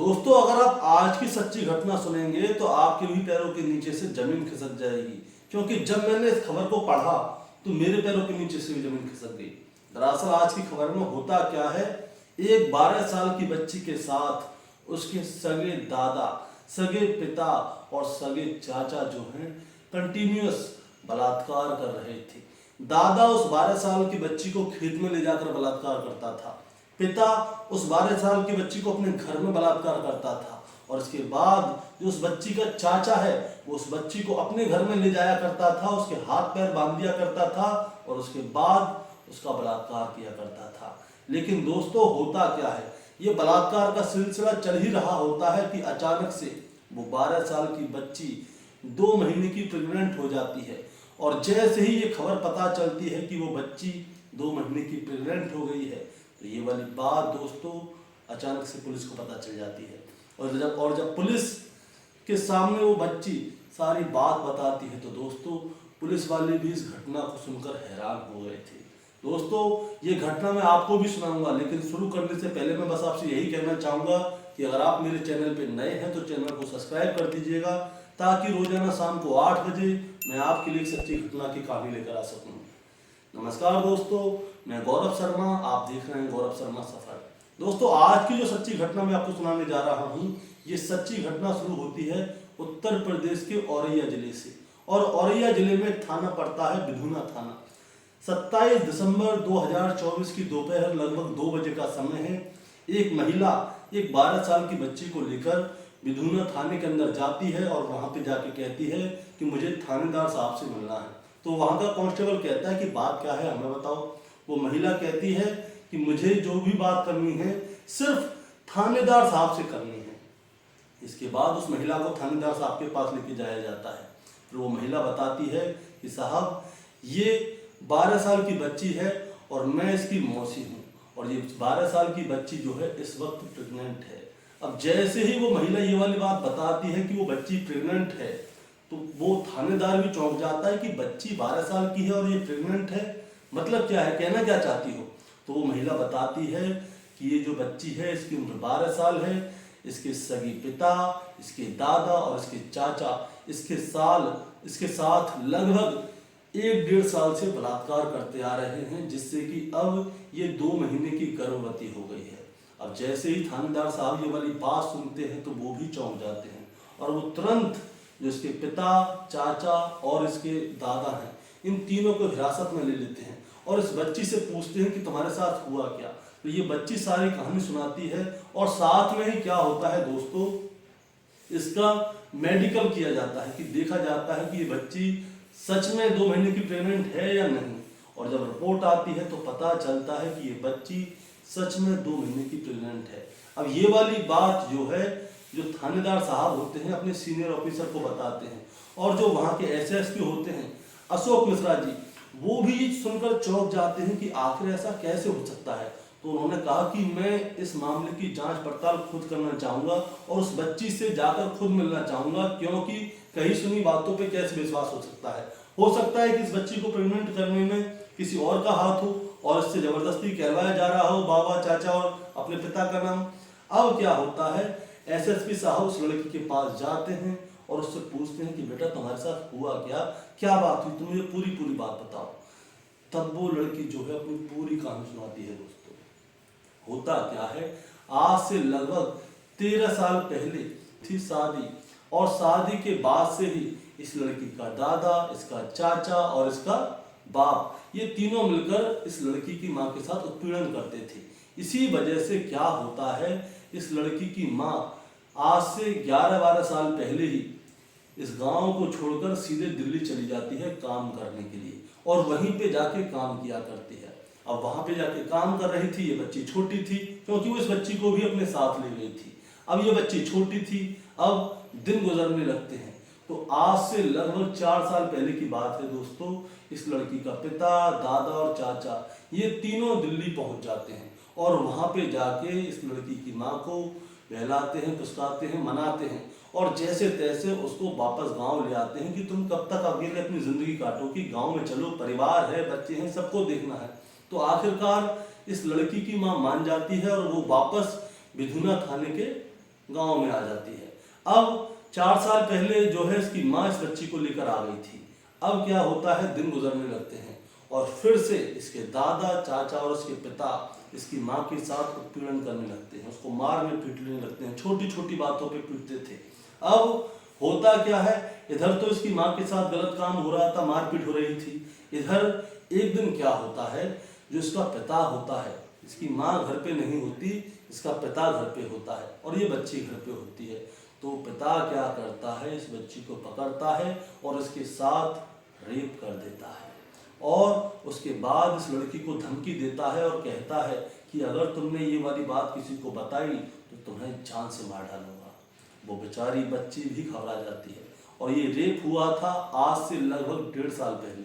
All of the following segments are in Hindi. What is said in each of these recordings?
दोस्तों, अगर आप आज की सच्ची घटना सुनेंगे तो आपके भी पैरों के नीचे से जमीन खिसक जाएगी। क्योंकि जब मैंने इस खबर को पढ़ा तो मेरे पैरों के नीचे से भी जमीन खिसक गई। दरअसल आज की खबर में होता क्या है, एक 12 साल की बच्ची के साथ उसके सगे दादा, सगे पिता और सगे चाचा जो हैं कंटिन्यूअस बलात्कार कर रहे थे। दादा उस 12 साल की बच्ची को खेत में ले जाकर बलात्कार करता था, पिता उस 12 साल की बच्ची को अपने घर में बलात्कार करता था, और इसके बाद जो उस बच्ची का चाचा है वो उस बच्ची को अपने घर में ले जाया करता था, उसके हाथ पैर बांध दिया करता था और उसके बाद उसका बलात्कार किया करता था। लेकिन दोस्तों, होता क्या है, ये बलात्कार का सिलसिला चल ही रहा होता है कि अचानक से वो 12 साल की बच्ची 2 महीने की प्रेग्नेंट हो जाती है। और जैसे ही ये खबर पता चलती है कि वो बच्ची 2 महीने की प्रेग्नेंट हो गई है तो ये वाली बात दोस्तों अचानक से पुलिस को पता चल जाती है। और जब पुलिस के सामने वो बच्ची सारी बात बताती है तो दोस्तों पुलिस वाले भी इस घटना को सुनकर हैरान हो गए थे। दोस्तों, ये घटना मैं आपको भी सुनाऊंगा, लेकिन शुरू करने से पहले मैं बस आपसे यही कहना चाहूँगा कि अगर आप मेरे चैनल पे नए हैं तो चैनल को सब्सक्राइब कर दीजिएगा, ताकि रोजाना शाम को 8 बजे मैं आपके लिए एक सच्ची घटना की कहानी लेकर आ सकूँ। नमस्कार दोस्तों, मैं गौरव शर्मा, आप देख रहे हैं गौरव शर्मा सफर। दोस्तों, आज की जो सच्ची घटना मैं आपको सुनाने जा रहा हूँ, ये सच्ची घटना शुरू होती है उत्तर प्रदेश के औरैया जिले से। और औरैया जिले में थाना पड़ता है बिधूना थाना। 27 दिसंबर 2024 की दोपहर लगभग 2 बजे का समय है। एक महिला एक 12 साल की बच्ची को लेकर बिधूना थाने के अंदर जाती है और वहां पे जाके कहती है कि मुझे थानेदार साहब से मिलना है। तो वहां का कांस्टेबल कहता है कि बात क्या है, हमें बताओ। वो महिला कहती है कि मुझे जो भी बात करनी है सिर्फ थानेदार साहब से करनी है। इसके बाद उस महिला को थानेदार साहब के पास लेके जाया जाता है। फिर वो महिला बताती है कि साहब, ये 12 साल की बच्ची है और मैं इसकी मौसी हूँ, और ये 12 साल की बच्ची जो है इस वक्त प्रेग्नेंट है। अब जैसे ही वो महिला ये वाली बात बताती है कि वो बच्ची प्रेग्नेंट है तो वो थानेदार भी चौंक जाता है कि बच्ची 12 साल की है और ये प्रेग्नेंट है, मतलब क्या है, कहना क्या चाहती हो। तो वो महिला बताती है कि ये जो बच्ची है इसकी उम्र 12 साल है, इसके सगी पिता, इसके दादा और इसके चाचा इसके साथ लगभग 1-1.5 साल से बलात्कार करते आ रहे हैं, जिससे कि अब ये 2 महीने की गर्भवती हो गई है। अब जैसे ही थानेदार साहब ये वाली बात सुनते हैं तो वो भी चौंक जाते हैं, और वो तुरंत जो इसके पिता, चाचा और इसके दादा हैं, इन तीनों को हिरासत में ले लेते हैं और इस बच्ची से पूछते हैं कि तुम्हारे साथ हुआ क्या। तो ये बच्ची सारी कहानी सुनाती है, और साथ में ही क्या होता है दोस्तों, इसका मेडिकल किया जाता है कि देखा जाता है कि ये बच्ची सच में 2 महीने की प्रेग्नेंट है या नहीं। और जब रिपोर्ट आती है तो पता चलता है कि ये बच्ची सच में 2 महीने की प्रेग्नेंट है। अब ये वाली बात जो है, जो थानेदार साहब होते हैं अपने सीनियर ऑफिसर को बताते हैं, और जो वहाँ के एसएसपी होते हैं अशोक मिश्रा जी, वो भी सुनकर चौंक जाते हैं कि आखिर ऐसा कैसे हो सकता है। तो उन्होंने कहा कि मैं इस मामले की जांच पड़ताल खुद करना चाहूँगा और उस बच्ची से जाकर खुद मिलना चाहूँगा, क्योंकि कहीं सुनी बातों पे कैसे विश्वास हो सकता है कि इस बच्ची को प्रेग्नेंट करने में किसी और का हाथ हो और इससे जबरदस्ती कहलवाया जा रहा हो बाबा, चाचा और अपने पिता का नाम। अब क्या होता है, एसएसपी साहब उस लड़की के पास जाते हैं और उससे पूछते हैं कि बेटा तुम्हारे साथ हुआ क्या, क्या बात हुई, तुम मुझे पूरी बात बताओ। तब वो लड़की जो है अपनी पूरी कहानी सुनाती है। दोस्तों, होता क्या है, आज से लगभग 13 साल पहले थी शादी, और शादी के बाद से ही इस लड़की का दादा, इसका चाचा और इसका बाप, ये तीनों मिलकर इस लड़की की माँ के साथ उत्पीड़न करते थे। इसी वजह से क्या होता है, इस लड़की की माँ आज से 11-12 साल पहले ही इस गांव को छोड़कर सीधे दिल्ली चली जाती है काम करने के लिए, और वहीं पे जाके काम किया करती है। अब वहां पे जाके काम कर रही थी, ये बच्ची छोटी थी क्योंकि वो इस बच्ची को भी अपने साथ ले गई थी। अब ये बच्ची छोटी थी, अब दिन गुजरने लगते हैं। तो आज से लगभग 4 साल पहले की बात है दोस्तों, इस लड़की का पिता, दादा और चाचा ये तीनों दिल्ली पहुंच जाते हैं, और वहां पे जाके इस लड़की की माँ को बहलाते हैं, पुस्ताते हैं, मनाते हैं, और जैसे तैसे उसको वापस गांव ले आते हैं कि तुम कब तक अकेले अपनी जिंदगी काटोगी, गांव में चलो, परिवार है, बच्चे हैं, सबको देखना है। तो आखिरकार इस लड़की की माँ मान जाती है और वो वापस बिधूना थाने के गांव में आ जाती है। अब 4 साल पहले जो है इसकी माँ इस बच्ची को लेकर आ गई थी। अब क्या होता है, दिन गुजरने लगते हैं और फिर से इसके दादा, चाचा और इसके पिता इसकी माँ के साथ उत्पीड़न करने लगते हैं, उसको मारने पीटने लगते हैं, छोटी छोटी बातों पे पीटते थे। अब होता क्या है, इधर तो इसकी माँ के साथ गलत काम हो रहा था, मारपीट हो रही थी, इधर एक दिन क्या होता है, जो इसका पिता होता है, इसकी माँ घर पे नहीं होती, इसका पिता घर पे होता है और ये बच्ची घर पे होती है। तो पिता क्या करता है, इस बच्ची को पकड़ता है और इसके साथ रेप कर देता है और उसके बाद इस लड़की को धमकी देता है और कहता है कि अगर तुमने ये वाली बात किसी को बताई तो तुम्हें जान से मार डालूंगा। वो बेचारी बच्ची भी घबरा जाती है और ये रेप हुआ था आज से लगभग 1.5 साल पहले,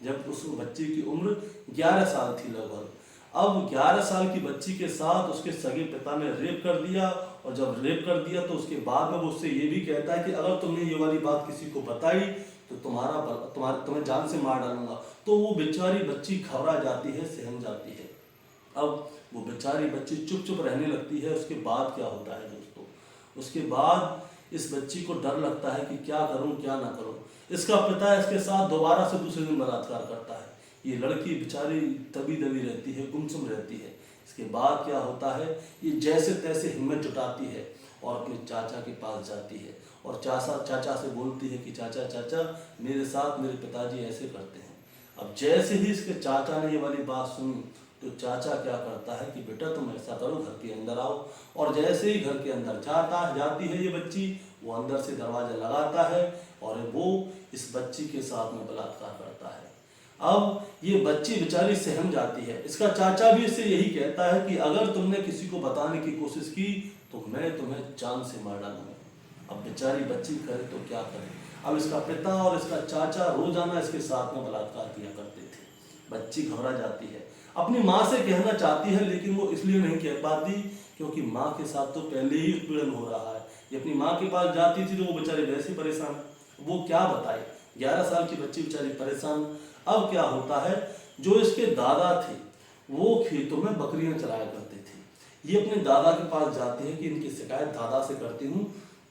जब उस बच्ची की उम्र 11 साल थी लगभग। अब 11 साल की बच्ची के साथ उसके सगे पिता ने रेप कर दिया और जब रेप कर दिया तो उसके बाद में वो उससे ये भी कहता है कि अगर तुमने ये वाली बात किसी को बताई तो तुम्हें जान से मार डालूंगा। तो वो बेचारी बच्ची घबरा जाती है, सहम जाती है। अब वो बेचारी बच्ची चुप चुप रहने लगती है। उसके बाद क्या होता है दोस्तों, उसके बाद इस बच्ची को डर लगता है कि क्या करूं क्या ना करूं। इसका पिता इसके साथ दोबारा से दूसरे दिन बलात्कार करता है। ये लड़की बेचारी दबी दबी रहती है, गुमसुम रहती है। इसके बाद क्या होता है, ये जैसे तैसे हिम्मत जुटाती है और अपने चाचा के पास जाती है और चाचा से बोलती है कि चाचा चाचा मेरे साथ मेरे पिताजी ऐसे करते हैं। अब जैसे ही इसके चाचा ने ये वाली बात सुनी तो चाचा क्या करता है कि बेटा तुम ऐसा करो, घर के अंदर आओ। और जैसे ही घर के अंदर जाती है ये बच्ची, वो अंदर से दरवाजा लगाता है और वो इस बच्ची के साथ में बलात्कार करता है। अब ये बच्ची बेचारी सहम जाती है। इसका चाचा भी इससे यही कहता है कि अगर तुमने किसी को बताने की कोशिश की तो मैं तुम्हें जान से मार डालूंगा। अब बेचारी बच्ची करे तो क्या करे। अब इसका पिता और इसका चाचा रोजाना इसके साथ में बलात्कार किया करते थे। बच्ची घबरा जाती है, अपनी माँ से कहना चाहती है लेकिन वो इसलिए नहीं कह पाती क्योंकि माँ के साथ तो पहले ही उत्पीड़न हो रहा है। ये अपनी माँ के पास जाती थी तो वो बेचारे वैसे परेशान, वो क्या बताए। 11 साल की बच्ची बेचारी परेशान। अब क्या होता है, जो इसके दादा थे वो खेतों में बकरियां चराया करते थे। ये अपने दादा के पास जाते हैं कि इनकी शिकायत दादा से करती हूँ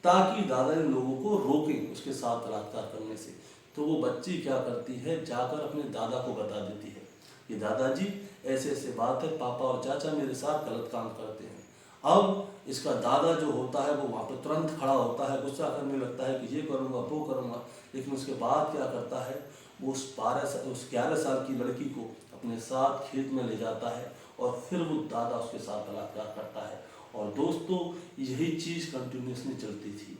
ताकि दादा इन लोगों को रोकें उसके साथ बलात्कार करने से। तो वो बच्ची क्या करती है, जाकर अपने दादा को बता देती है कि दादाजी ऐसे ऐसे बात है, पापा और चाचा मेरे साथ गलत काम करते हैं। अब इसका दादा जो होता है वो वहाँ पर तुरंत खड़ा होता है, गुस्सा करने लगता है कि ये करूँगा वो करूँगा। लेकिन उसके बाद क्या करता है, वो उस 11 साल की लड़की को अपने साथ खेत में ले जाता है और फिर वो दादा उसके साथ बलात्कार करता है। और दोस्तों यही चीज़ कंटिन्यूसली चलती थी,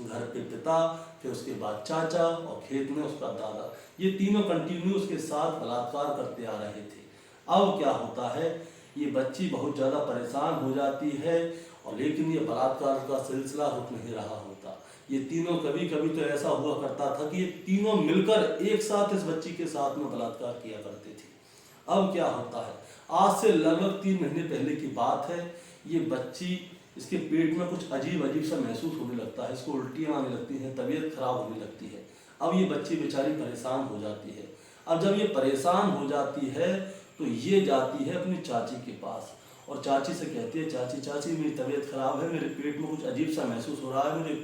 घर पे पिता, फिर उसके बाद चाचा और खेत में उसका दादा, ये तीनों कंटिन्यू उसके साथ बलात्कार करते आ रहे थे। अब क्या होता है, ये बच्ची बहुत ज़्यादा परेशान हो जाती है और लेकिन ये बलात्कार का सिलसिला रुक नहीं रहा होता। ये तीनों कभी कभी तो ऐसा हुआ करता था कि ये तीनों मिलकर एक साथ इस बच्ची के साथ में बलात्कार किया करते थे। अब क्या होता है, आज से लगभग 3 महीने पहले की बात है, ये बच्ची, इसके पेट में कुछ अजीब अजीब सा महसूस होने लगता है, इसको उल्टियाँ आने लगती हैं, तबीयत खराब होने लगती है। अब ये बच्ची बेचारी परेशान हो जाती है। अब जब ये परेशान हो जाती है तो ये जाती है अपनी चाची के पास और चाची से कहती है, चाची चाची मेरी तबीयत खराब है, मेरे पेट में कुछ अजीब सा महसूस हो रहा है, मुझे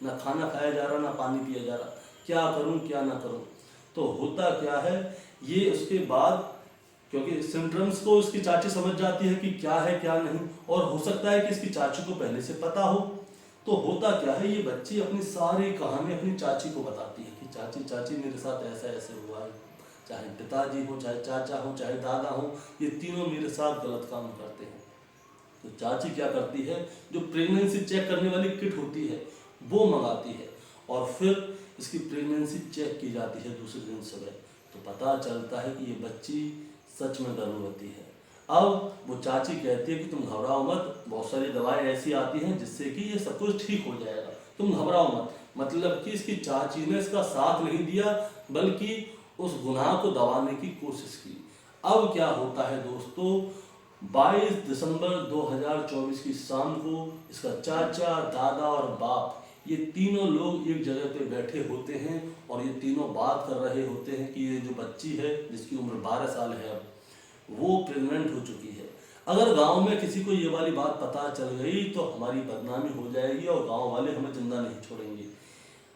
ना खाना खाया जा रहा ना पानी पिया जा रहा, क्या करूं क्या ना करूं। तो होता क्या है, ये उसके बाद क्योंकि सिम्टम्स को उसकी चाची समझ जाती है कि क्या है क्या नहीं, और हो सकता है कि इसकी चाची को पहले से पता हो। तो होता क्या है, ये बच्ची अपनी सारी कहानी अपनी चाची को बताती है कि चाची चाची मेरे साथ ऐसा ऐसे हुआ है, चाहे पिताजी हो, चाहे चाचा हो, चाहे दादा हो, ये तीनों मेरे साथ गलत काम करते हैं। तो चाची क्या करती है, जो प्रेगनेंसी चेक करने वाली किट होती है वो मंगाती है और फिर इसकी प्रेगनेंसी चेक की जाती है दूसरे दिन सुबह। तो पता चलता है कि ये बच्ची सच में गर्भवती है। अब वो चाची कहती है कि तुम घबराओ मत, बहुत सारी दवाएं ऐसी आती हैं जिससे कि ये सब कुछ ठीक हो जाएगा, तुम घबराओ मत। मतलब कि इसकी चाची ने इसका साथ नहीं दिया बल्कि उस गुनाह को दबाने की कोशिश की। अब क्या होता है दोस्तों, 22 दिसंबर 2024 की शाम को इसका चाचा, दादा और बाप, ये तीनों लोग एक जगह पे बैठे होते हैं और ये तीनों बात कर रहे होते हैं कि ये जो बच्ची है जिसकी उम्र 12 साल है, अब वो प्रेग्नेंट हो चुकी है। अगर गांव में किसी को ये वाली बात पता चल गई तो हमारी बदनामी हो जाएगी और गांव वाले हमें जिंदा नहीं छोड़ेंगे।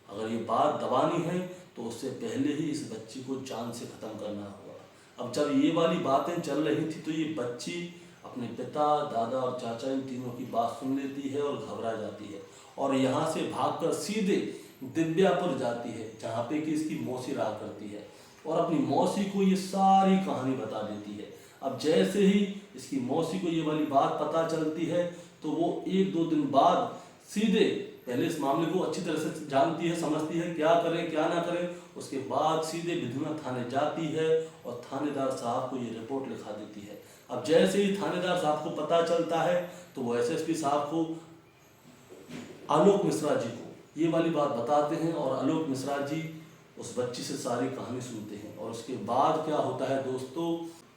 अगर ये बात दबानी है तो उससे पहले ही इस बच्ची को जान से ख़त्म करना होगा। अब जब ये वाली बातें चल रही थी तो ये बच्ची अपने पिता, दादा और चाचा इन तीनों की बात सुन लेती है और घबरा जाती है और यहाँ से भागकर सीधे दिव्यापुर जाती है, जहाँ पे कि इसकी मौसी रहा करती है, और अपनी मौसी को ये सारी कहानी बता देती है। अब जैसे ही इसकी मौसी को ये वाली बात पता चलती है तो वो 1-2 दिन बाद सीधे पहले इस मामले को अच्छी तरह से जानती है, समझती है क्या करें क्या ना करें। उसके बाद सीधे विधुना थाने जाती है और थानेदार साहब को ये रिपोर्ट लिखा देती है। अब जैसे ही थानेदार साहब को पता चलता है तो वो एसएसपी साहब को, आलोक मिश्रा जी को ये वाली बात बताते हैं और आलोक मिश्रा जी उस बच्ची से सारी कहानी सुनते हैं। और उसके बाद क्या होता है दोस्तों,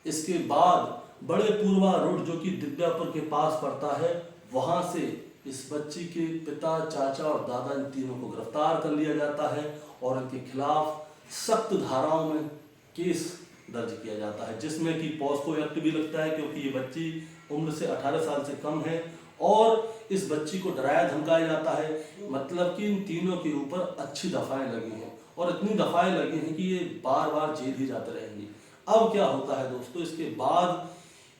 इसके बाद बड़े पूर्वा रोड जो कि दिव्यापुर के पास पड़ता है, वहां से इस बच्ची के पिता, चाचा और दादा इन तीनों को गिरफ्तार कर लिया जाता है और इनके खिलाफ सख्त धाराओं में केस दर्ज किया जाता है, जिसमें कि पॉस्को एक्ट भी लगता है क्योंकि ये बच्ची उम्र से 18 साल से कम है। और इस बच्ची को डराया धमकाया जाता है, मतलब कि इन तीनों के ऊपर अच्छी दफाएं लगी हैं और इतनी दफाएं लगी हैं कि ये बार बार जेल ही जाते रहेंगे। अब क्या होता है दोस्तों, इसके बाद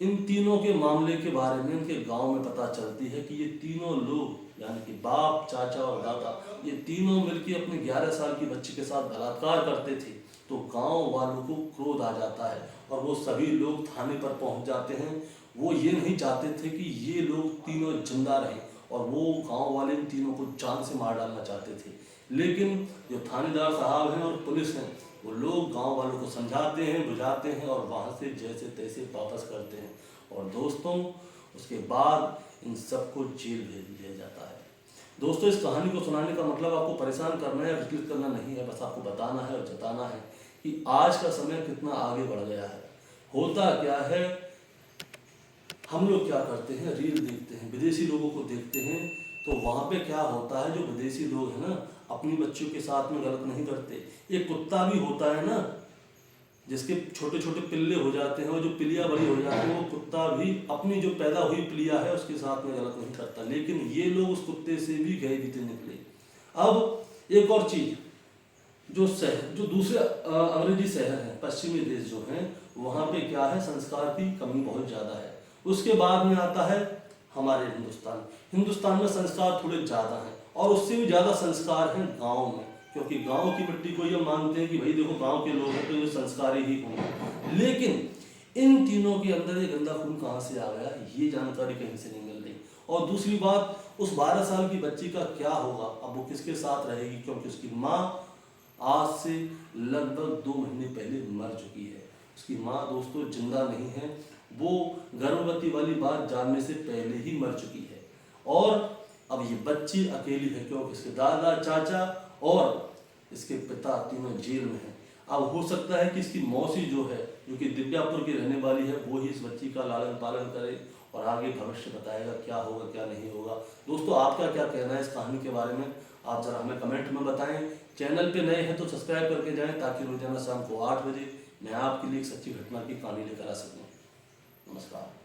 इन तीनों के मामले के बारे में इनके गांव में पता चलती है कि ये तीनों लोग यानी कि बाप, चाचा और दादा, ये तीनों मिलकर अपने 11 साल की बच्ची के साथ बलात्कार करते थे। तो गांव वालों को क्रोध आ जाता है और वो सभी लोग थाने पर पहुंच जाते हैं। वो ये नहीं चाहते थे कि ये लोग तीनों जिंदा रहें और वो गांव वाले इन तीनों को जान से मार डालना चाहते थे। लेकिन जो थानेदार साहब हैं और पुलिस हैं, वो लोग गांव वालों को समझाते हैं, बुझाते हैं और वहाँ से जैसे तैसे वापस करते हैं। और दोस्तों उसके बाद इन सबको जेल भेज दिया जाता है। दोस्तों इस कहानी को सुनाने का मतलब आपको परेशान करना है, विचलित करना नहीं है, बस आपको बताना है और जताना है कि आज का समय कितना आगे बढ़ गया है। होता क्या है, हम लोग क्या करते हैं, रील देखते हैं, विदेशी लोगों को देखते हैं, तो वहाँ पे क्या होता है, जो विदेशी लोग हैं ना, अपनी बच्चियों के साथ में गलत नहीं करते। एक कुत्ता भी होता है ना, जिसके छोटे छोटे पिल्ले हो जाते हैं और जो पिलिया बड़ी हो जाती है, वो कुत्ता भी अपनी जो पैदा हुई पिलिया है उसके साथ में गलत नहीं करता। लेकिन ये लोग उस कुत्ते से भी गए बीते निकले। अब एक और चीज, जो दूसरे अंग्रेजी शहर हैं, पश्चिमी देश जो हैं, वहाँ पे क्या है, संस्कार की कमी बहुत ज़्यादा है। उसके बाद में आता है हमारे हिंदुस्तान में संस्कार थोड़े ज़्यादा हैं और उससे भी ज़्यादा संस्कार हैं गाँव में, क्योंकि गांव की मिट्टी को ये मानते हैं कि भाई देखो गांव के लोग हैं तो ये संस्कारी ही होंगे। लेकिन इन तीनों के अंदर ये गंदा खून कहाँ से आ गया, ये जानकारी कहीं से नहीं मिल रही। और दूसरी बात, उस 12 साल की बच्ची का क्या होगा, अब वो किसके साथ रहेगी, क्योंकि उसकी माँ आज से लगभग 2 महीने पहले मर चुकी है। उसकी माँ दोस्तों जिंदा नहीं है, वो गर्भवती वाली बात जानने से पहले ही मर चुकी है। और अब ये बच्ची अकेली है क्योंकि इसके दादा, चाचा और इसके पिता तीनों जेल में हैं। अब हो सकता है कि इसकी मौसी जो है, जो कि दिव्यापुर की रहने वाली है, वो ही इस बच्ची का लालन पालन करे और आगे भविष्य बताएगा क्या होगा क्या नहीं होगा। दोस्तों आपका क्या कहना है इस कहानी के बारे में, आप जरा हमें कमेंट में बताएं। चैनल पे नए हैं तो सब्सक्राइब करके जाएं ताकि रोजाना शाम को 8 बजे मैं आपके लिए एक सच्ची घटना की कहानी लेकर आ सकूं। नमस्कार।